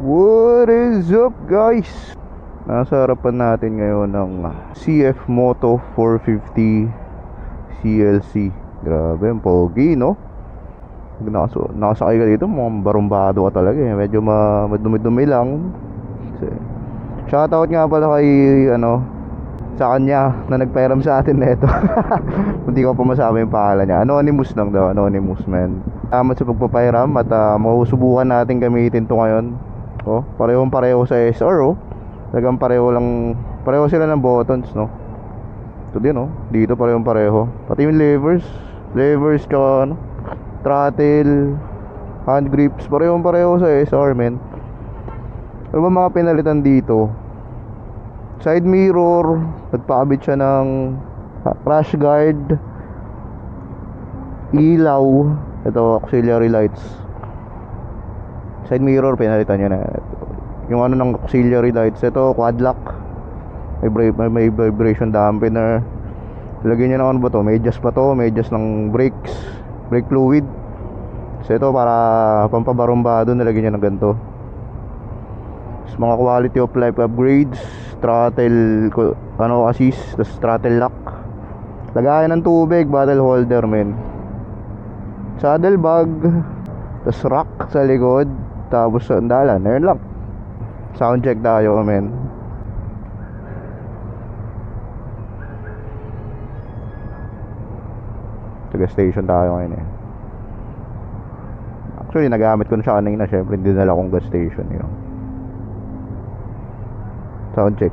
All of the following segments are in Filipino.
What is up guys? Nasa harapan natin ngayon ng CF Moto 450 CLC. Grabe, ang pogi, no? Nakasakay ka dito, mukhang barumbado ka talaga eh. Medyo madumi-dumi lang. Shoutout nga pala kay sa kanya na nagpairam sa atin nito. Hindi ko pa masabi yung pangalan niya. Anonymous lang daw, Anonymous man. Salamat sa pagpapairam at masusubukan natin gamitin to ngayon. Oh, pareho sa SR oh. Talagang pareho sila ng buttons, no. Ito din oh, dito pareho. Pati yung levers tsaka throttle, hand grips, pareho sa SR men. Ano ba mga pinalitan dito? Side mirror, nagpakabit siya ng crash guard, ilaw, ito auxiliary lights. Side mirror pinalitan niya na. Yung ng auxiliary lights, ito quad lock. May vibration dampener. Lagyan niya ng ba to? Medyas pa to, medyas ng brakes, brake fluid. So ito para pampabarumbado, nilagyan niya ng ganito. Mga quality of life upgrades, throttle assist, tas throttle lock, lagayan ng tubig, bottle holder men, saddle bag, tas rack sa likod, tapos sandalan, ayun lang. Sound check tayo men. Taga station tayo ngayon eh. Actually nagamit ko na siya kanina, syempre hindi dala kong gas station yun. Sound check.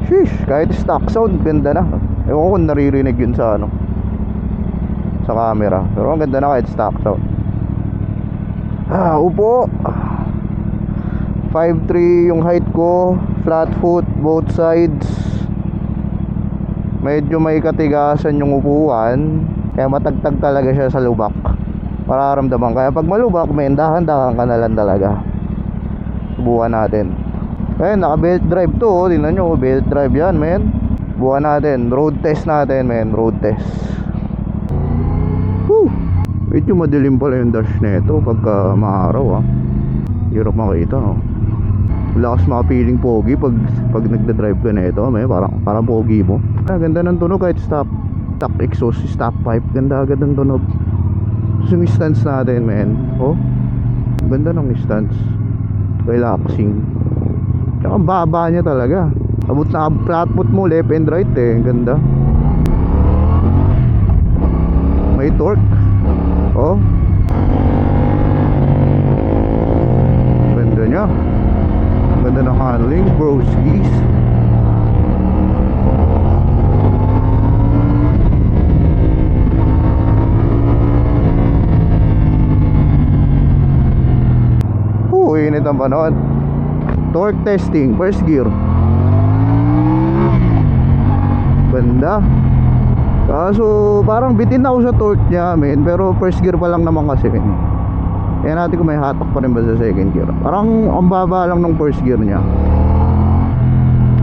Sheesh, kahit stock sound ganda na. Ewan ko kung naririnig yun sa sa camera, pero ang ganda na kahit stock sound. Upo 5'3" yung height ko, flat foot both sides. Medyo may katigasan yung upuan, kaya matagtag talaga siya sa lubak. Mararamdaman. Kaya pag malubak, may dahan-dahan ka na lang talaga. Subukan natin. Ayun, naka belt drive to oh. Tingnan nyo, belt drive yan men. Subukan natin, road test natin men. Road test. Whew. Medyo madilim pala yung dash nito pagka maaraw hirap makita oh. Lakas makapiling pogi pag nagda-drive ka nito men. Parang pogi mo. Ganda ng tunog kahit stock exhaust, stop pipe, ganda agad ng tunog. Yung stance natin men, oh ganda ng stance, relaxing. Tsaka ang baba niya talaga, abot na flat foot mo left and right eh, ganda. May torque, oh ganda niya, ganda ng handling, broskies. Init ang panahon. Torque testing, first gear. Ganda. Kaso parang bitin ako sa torque niya men, pero first gear pa lang naman kasi. Kaya natin kung may hatak pa rin ba sa second gear. Parang ang baba lang ng first gear niya.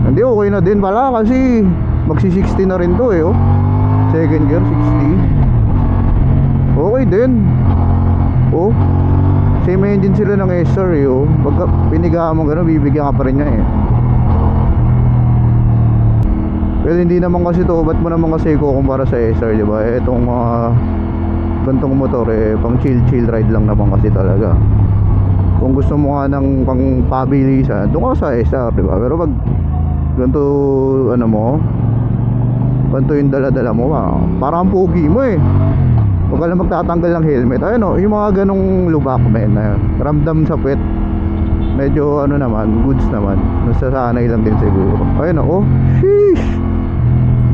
Hindi, okay na din pala kasi magsi 60 na rin to eh oh. Second gear 60. Okay din. Oh, same engine sila ng SR eh oh. Pagka pinigaan mo gano'n, bibigyan ka pa rin niya eh. Well, hindi naman kasi to, ba't mo naman kasi kukumpara sa SR, diba? Itong gantong motor eh, pang chill ride lang naman kasi talaga. Kung gusto mo nga ng pang pabilisan, doon ka sa SR, diba? Pero pag ganito ganito yung dala-dala mo, parang pogi mo eh. Huwag ka lang magtatanggal ng helmet. Ayun o, yung mga ganong lubak men, ramdam sa puwet. Medyo naman, goods naman. Nasasanay lang din siguro. Ayun o, sheesh,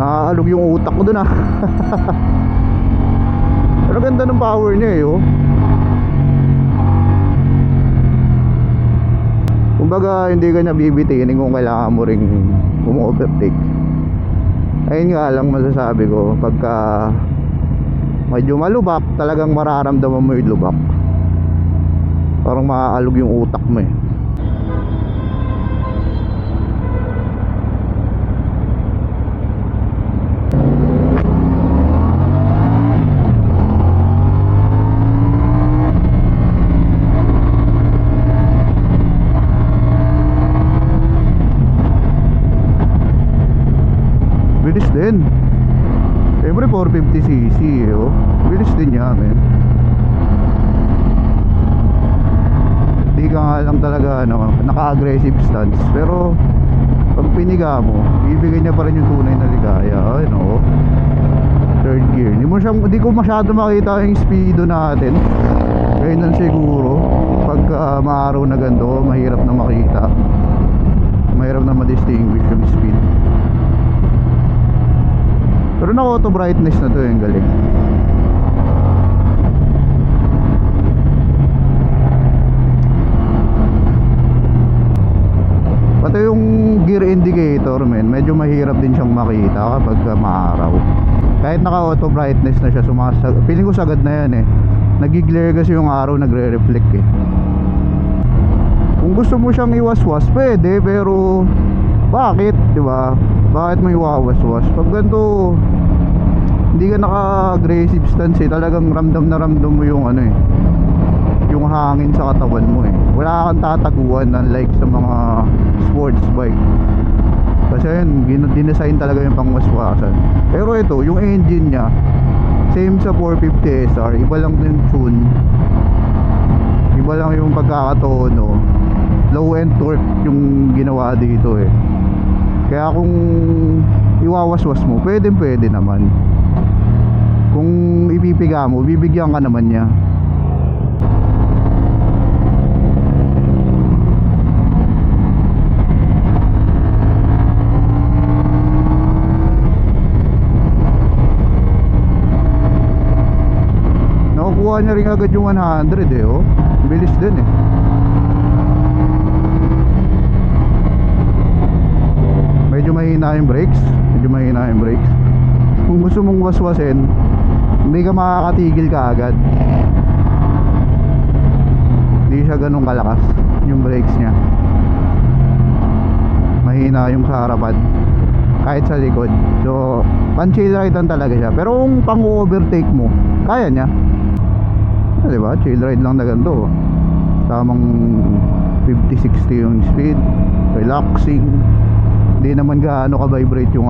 nakaalog yung utak ko dun Pero ganda ng power niya eh oh. Kumbaga hindi ka niya bibitinin kung kailangan mo ring umu-overtake. Ayun nga lang masasabi ko, pagka medyo malubak, talagang mararamdaman mo yung lubak. Parang maaalog yung utak mo eh. din. Siyempre 450cc eh, oh. Bilis din niya, men. Di ka nga lang talaga naka-aggressive stance. Pero pag piniga mo, ibigay niya pa rin yung tunay na ligaya. Ayun, oh. Third gear. Di ko masyado makita yung speedo natin. Ngayon lang siguro pagka maaraw na ganito, mahirap na makita, mahirap na ma-distinguish yung speed. Pero naka auto brightness na to, yung galing. Pati yung gear indicator, men, medyo mahirap din siyang makita kapag maaraw. Kahit naka auto brightness na siya, feeling ko sagad na yan eh. Nag-glare kasi yung araw, nagre-reflect eh. Kung gusto mo siyang iwaswas, pwede, pero bakit, di ba? Bakit mo iwawaswas? Pag ganito, hindi ka naka-aggressive stance eh. Talagang ramdam na ramdam mo yung yung hangin sa katawan mo eh. Wala kang tataguan, unlike sa mga sports bike. Kasi yun, dinesign talaga yung pangwaswasan. Pero ito, yung engine niya, same sa 450 SR, iba lang yung tune, iba lang yung pagkakatono, low end torque yung ginawa dito eh. Kaya kung iwawaswas mo, pwede naman. Kung ipipiga mo, bibigyan ka naman niya. Nakukuha niya rin agad yung 100 eh, oh. Bilis din eh. Medyo mahina yung brakes. Kung gusto mong waswasin, hindi ka makakatigil ka agad. Hindi siya ganun kalakas yung brakes niya. Mahina yung sa harapan, kahit sa likod. So pan-chill ride lang talaga siya. Pero kung pang-overtake mo, kaya niya. Diba? Chill ride lang na ganito. Tamang 50-60 yung speed, relaxing. Hindi naman gaano ka-vibrate yung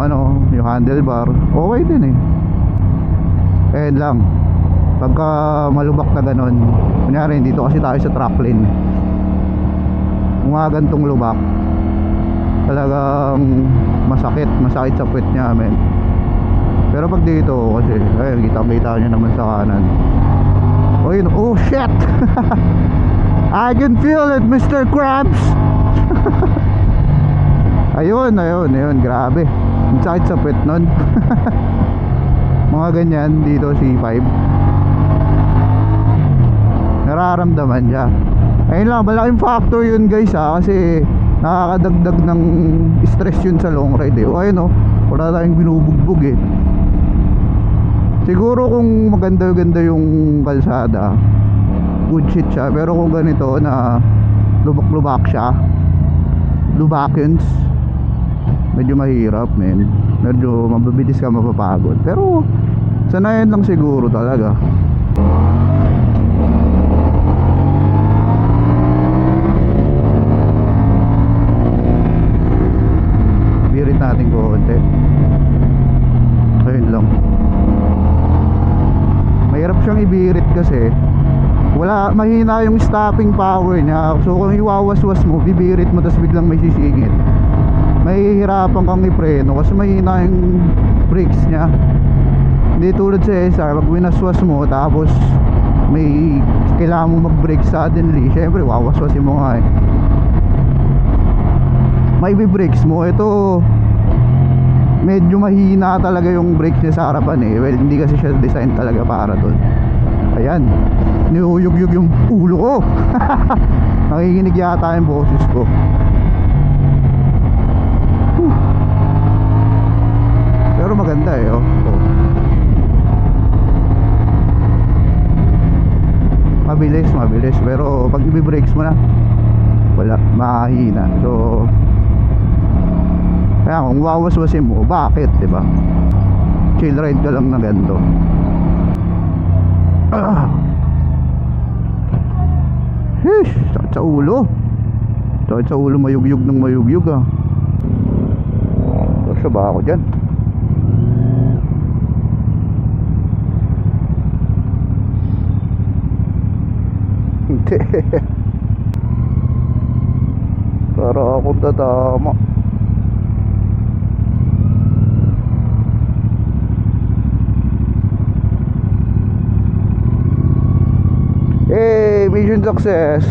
yung handlebar. Okay din eh. Ayan lang, pagka malubak na ganon, kunyari dito kasi tayo sa track lane, mga gantong lubak, talagang masakit sa puwet niya, men. Pero pag dito kasi, ayun, kita nyo naman sa kanan. Oh shit. I can feel it, Mr. Krabs. ayun, grabe, masakit sa puwet nun. Mga ganyan dito C5, nararamdaman siya. Ayun lang, malaking factor yun guys kasi nakakadagdag ng stress yun sa long ride eh. Ayun wala tayong binubugbog eh. Siguro kung maganda-ganda yung kalsada, good shit siya. Pero kung ganito na lubak-lubak siya, lubakins, medyo mahirap, men. Medyo mabibilis ka, mapapagod. Pero sanayan lang siguro talaga. Birit natin konti. Ayun lang. Mahirap siyang ibirit kasi mahina yung stopping power niya. So kung iwawaswas mo, bibirit mo, tapos biglang may sisingit, mahihirapan kang ipreno kasi mahina yung brakes niya. Hindi tulad sa SR, pag winaswas mo tapos may kailangan mo mag-brake suddenly, syempre wawaswasin mo nga eh. May brakes mo, ito medyo mahina talaga yung brake niya sa harapan eh. Well, hindi kasi siya design talaga para doon. Ayan, nihuyug-yug yung ulo ko. Nakikinig yata yung boses ko. Pero maganda eh, Mabilis, pero pag i-brakes mo na, wala, mahina. So kaya kung wawaswasin mo, bakit, diba? Chill ride ka lang na ganito. Sakit sa ulo. Sakit sa ulo, mayugyug ng mayugyug ah. Kasya ba ako dyan? Hindi. Para akong tatama. Hey, mission success.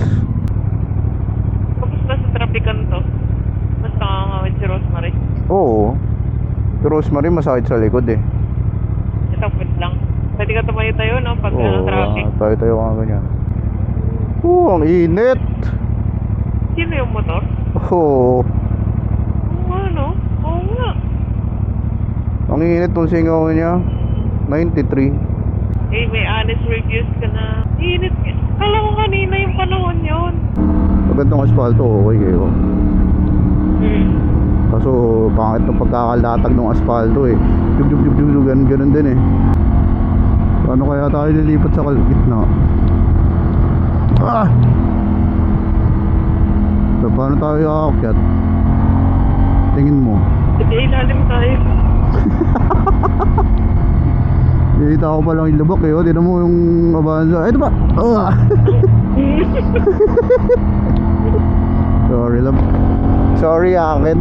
Tapos nasa trapikan to. Mas nakangawit si Rosemary. Oo. Si Rosemary masakit sa likod eh. Itapit lang. Pwede ka tumayo tayo, no? Pag Oo, traffic. tayo ka ganyan. Ang init. Sino yung motor? Oo. Ano? Oo nga. Ang init tong singaw niya. 93. Eh, may honest reviews ka na. Init ka. Kala ko kanina yung panahon yun. Magandang asfalto, okay kayo. Kaso pangit ng pagkakalatag ng asfalto eh. Dug, ganun din eh. Paano kaya tayo lilipat sa gitna? Ah! So, paano tayo aakyat? Tingin mo. Hindi, ilalim tayo. Nakita ko palang yung lubak eh. Oh. Tignan mo yung Avanza. Ito ba? Ah! Sorry lang. Sorry akin.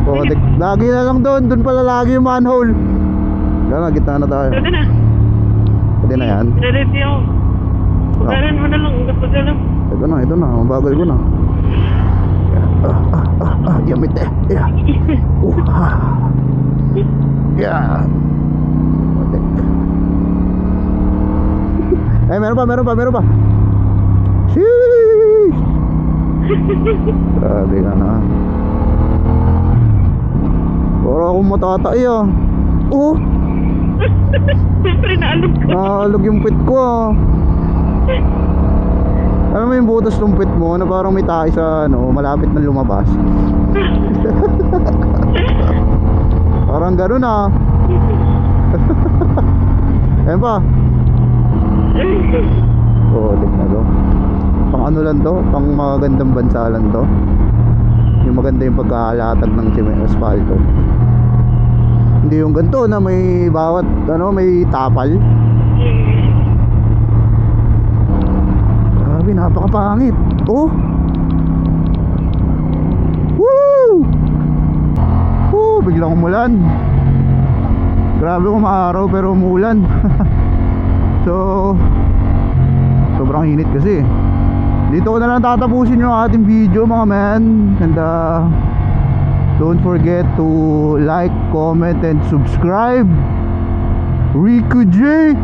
Oh, lagi na lang doon. Doon pala lagi yung manhole. Kaya gitna na tayo. Pwede na. Pwede na yan. Ready ako. Pagalan mo na lang. Pagalan. Ito na. Mabagal ko na. Yamit eh. Yeah. Yeah. Eh, meron pa. Sheesh! Grabe ka na. Para akong matatay ah. Oh! Siyempre naalog ka. Naalog yung pit ko ah. Alam mo yung butas ng pit mo na parang may tayo sa malapit na lumabas. Parang ganun ah. Ayan pa. Oo, tignan to. Pang ano lang to, pang magandang bansa lang to. Yung maganda yung pagkakalatag ng asfalto. Hindi yung ganito na may bawat may tapal. Grabe, napakapangit. Oh! Woo! Biglang umulan. Grabe kung maaraw pero umulan. So sobrang init kasi. Dito ko na lang tatapusin yung ating video mga men. And don't forget to like, comment, and subscribe. Rico J,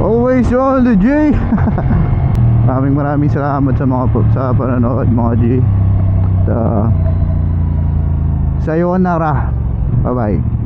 always on the J. Maraming salamat sa panonood mga G. Sayonara. Bye bye.